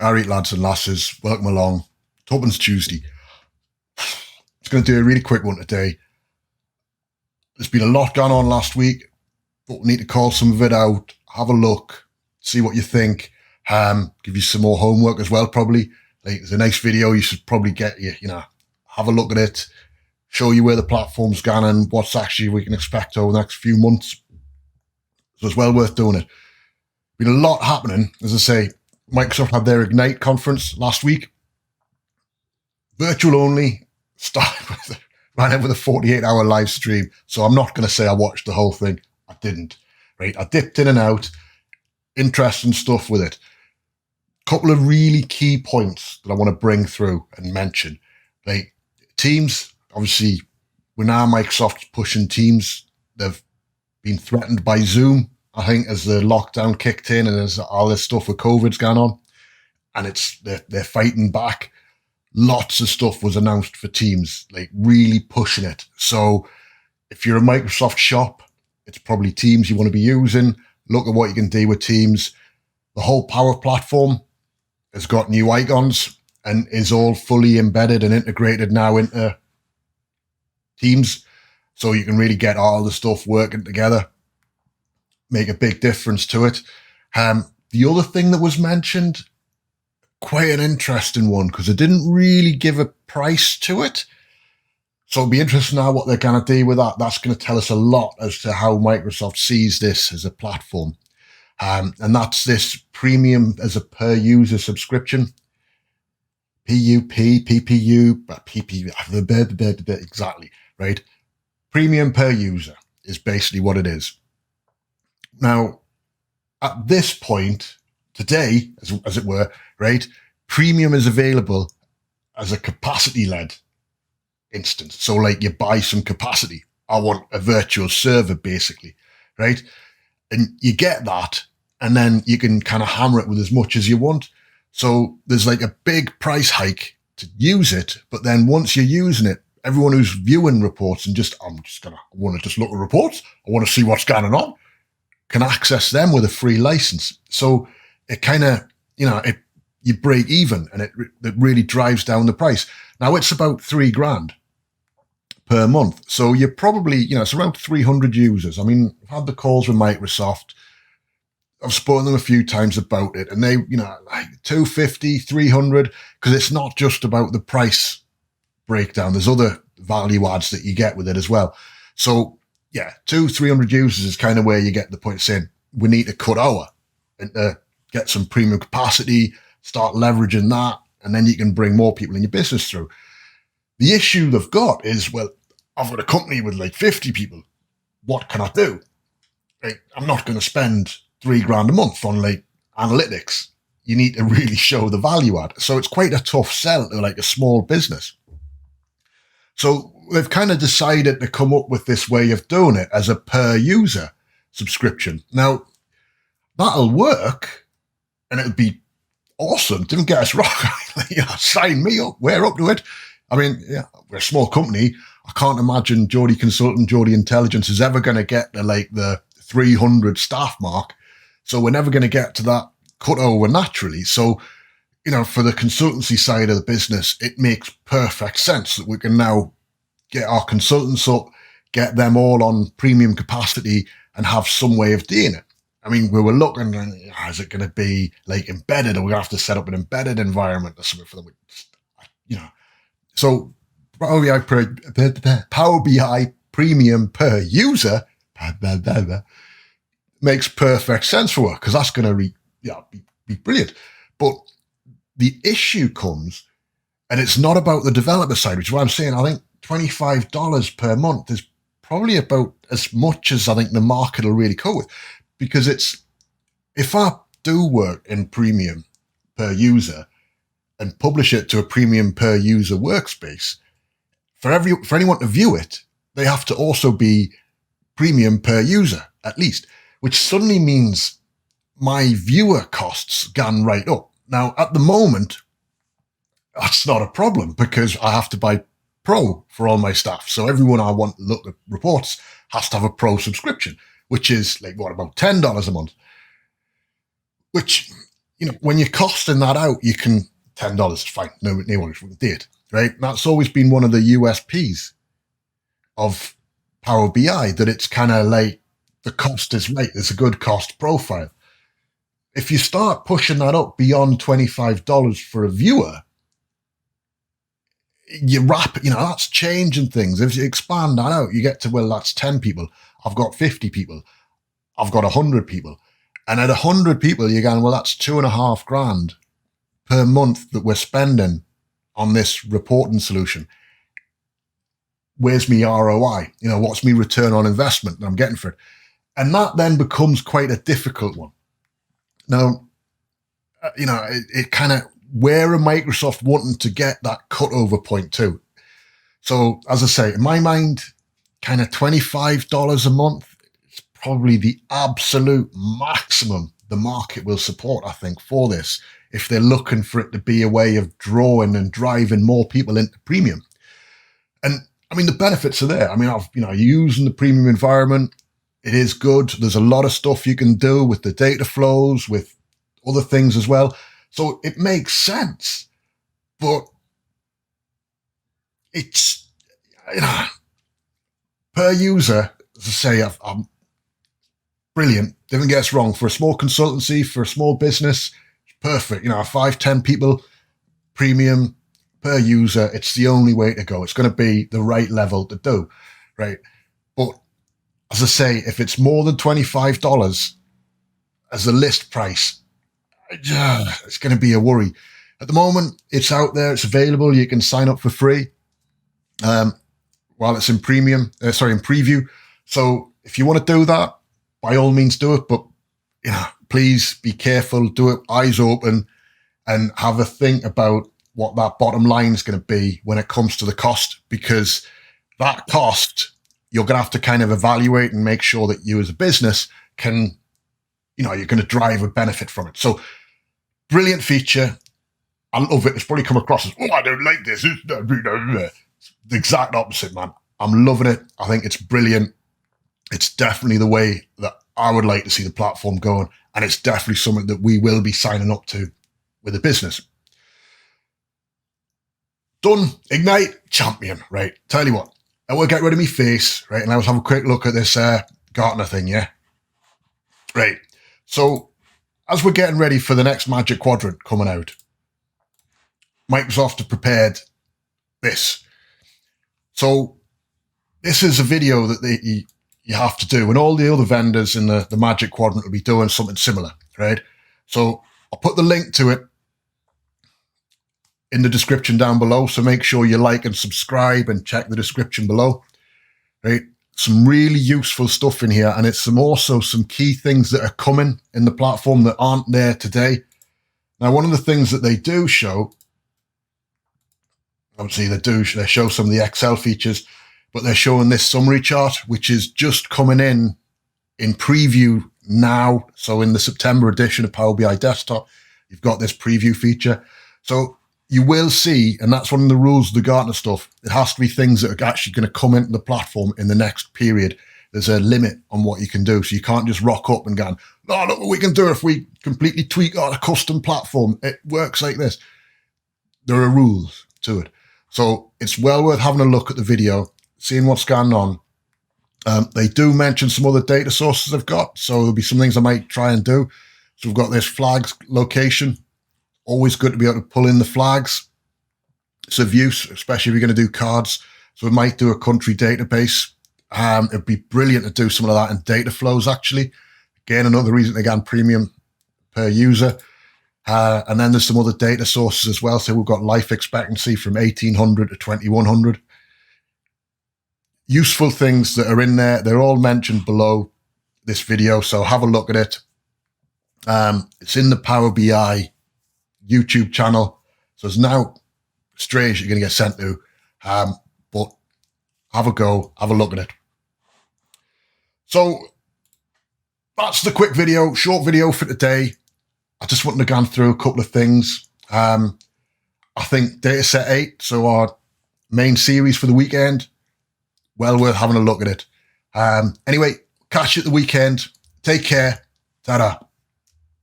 All right, lads and lasses, welcome along. Tuppence Tuesday. It's going to do a really quick one today. There's been a lot going on last week, but we need to call some of it out, have a look, see what you think, give you some more homework as well, probably. Like, there's a nice video you should probably get, have a look at it, show you where the platform's gone and what's actually we can expect over the next few months. So it's well worth doing it. Been a lot happening, as I say. Microsoft had their Ignite conference last week. Virtual only, ran out with a 48-hour live stream. So I'm not going to say I watched the whole thing. I didn't. Right? I dipped in and out. Interesting stuff with it. Couple of really key points that I want to bring through and mention. Like Teams, obviously, we're now Microsoft pushing Teams. They've been threatened by Zoom, I think, as the lockdown kicked in and as all this stuff with COVID's gone on. And they're fighting back. Lots of stuff was announced for Teams, like really pushing it. So if you're a Microsoft shop, it's probably Teams you want to be using. Look at what you can do with Teams. The whole Power Platform has got new icons and is all fully embedded and integrated now into Teams. So you can really get all the stuff working together, make a big difference to it. The other thing that was mentioned, quite an interesting one, because it didn't really give a price to it. So it'll be interesting now what they're going to do with that. That's going to tell us a lot as to how Microsoft sees this as a platform. And that's this premium as a per user subscription. PPU, exactly, right? Premium per user is basically what it is. Now, at this point, today, as it were, right, premium is available as a capacity-led instance. So like you buy some capacity. I want a virtual server, basically, right? And you get that, and then you can kind of hammer it with as much as you want. So there's like a big price hike to use it, but then once you're using it, everyone who's viewing reports and I want to just look at reports, I want to see what's going on, can access them with a free license. So it kind of, you break even, and it really drives down the price. Now it's about $3,000 per month. So you're probably, it's around 300 users. I mean, I've had the calls with Microsoft. I've spoken to them a few times about it, and they, like 250, 300, because it's not just about the price breakdown. There's other value adds that you get with it as well. So yeah, 300 users is kind of where you get the point of saying we need to cut our and get some premium capacity, start leveraging that, and then you can bring more people in your business through. The issue they've got is, well, I've got a company with like 50 people. What can I do? Like, I'm not going to spend $3,000 a month on like analytics. You need to really show the value add. So it's quite a tough sell to like a small business. So they've kind of decided to come up with this way of doing it as a per user subscription. Now, that'll work and it'll be awesome. Don't get us wrong. Sign me up. We're up to it. I mean, yeah, we're a small company. I can't imagine Geordie Consultant, Geordie Intelligence is ever going to get to like the 300 staff mark. So we're never going to get to that cut over naturally. So, for the consultancy side of the business, it makes perfect sense that we can now get our consultants up, get them all on premium capacity and have some way of doing it. I mean, we were looking, is it going to be like embedded, or we're going to have to set up an embedded environment or something for them? So Power BI premium per user makes perfect sense for us, because that's going to be brilliant. But the issue comes, and it's not about the developer side, which is why I'm saying I think $25 per month is probably about as much as I think the market will really go with. Because if I do work in premium per user and publish it to a premium per user workspace, for anyone to view it, they have to also be premium per user at least, which suddenly means my viewer costs gone right up. Now, at the moment, that's not a problem because I have to buy Pro for all my staff. So everyone I want to look at reports has to have a Pro subscription, which is like, about $10 a month, which when you're costing that out, you can $10 is fine. No one would do it, right? That's always been one of the USPs of Power BI, that it's kind of like the cost is right. There's a good cost profile. If you start pushing that up beyond $25 for a viewer, that's changing things. If you expand that out, you get to, well, that's 10 people. I've got 50 people. I've got 100 people. And at 100 people, you're going, well, that's $2,500 per month that we're spending on this reporting solution. Where's me ROI? What's me return on investment that I'm getting for it? And that then becomes quite a difficult one. Now, it kind of, where are Microsoft wanting to get that cutover point to? So, as I say, in my mind, kind of $25 a month is probably the absolute maximum the market will support, I think, for this, if they're looking for it to be a way of drawing and driving more people into premium. And I mean, the benefits are there. I mean, using the premium environment, it is good. There's a lot of stuff you can do with the data flows, with other things as well. So it makes sense, but it's, per user, as I say, I'm brilliant. Don't get us wrong. For a small consultancy, for a small business, it's perfect. 5, 10 people, premium per user. It's the only way to go. It's going to be the right level to do, right? But as I say, if it's more than $25 as a list price, it's going to be a worry. At the moment, it's out there. It's available. You can sign up for free while it's in preview. So if you want to do that, by all means do it. But please be careful. Do it eyes open and have a think about what that bottom line is going to be when it comes to the cost, because that cost, you're going to have to kind of evaluate and make sure that you as a business can, you're going to drive a benefit from it. So brilliant feature. I love it. It's probably come across as, I don't like this. It's the exact opposite, man. I'm loving it. I think it's brilliant. It's definitely the way that I would like to see the platform going. And it's definitely something that we will be signing up to with a business. Done. Ignite. Champion. Right. Tell you what. I will get rid of my face. Right. And let's have a quick look at this Gartner thing. Yeah. Right. So as we're getting ready for the next Magic Quadrant coming out, Microsoft have prepared this. So this is a video that you have to do, and all the other vendors in the Magic Quadrant will be doing something similar, right? So I'll put the link to it in the description down below. So make sure you like and subscribe and check the description below, right? Some really useful stuff in here, and it's also some key things that are coming in the platform that aren't there today. Now, one of the things that they do show, obviously they show some of the Excel features, but they're showing this summary chart, which is just coming in preview now. So in the September edition of Power BI Desktop, you've got this preview feature. So you will see, and that's one of the rules of the Gartner stuff, it has to be things that are actually going to come into the platform in the next period. There's a limit on what you can do. So you can't just rock up and go, oh, look what we can do if we completely tweak our custom platform. It works like this. There are rules to it. So it's well worth having a look at the video, seeing what's going on. They do mention some other data sources they've got. So there'll be some things I might try and do. So we've got this flags location. Always good to be able to pull in the flags. It's of use, especially if you're going to do cards. So we might do a country database. It'd be brilliant to do some of that in data flows, actually. Again, another reason, again, premium per user. And then there's some other data sources as well. So we've got life expectancy from 1800 to 2100. Useful things that are in there. They're all mentioned below this video. So have a look at it. It's in the Power BI YouTube channel. So it's now strange you're going to get sent to. But have a go. Have a look at it. So that's the quick video, short video for today. I just wanted to go through a couple of things. I think Dataset 8, so our main series for the weekend, well worth having a look at it. Anyway, catch you at the weekend. Take care. Ta-da.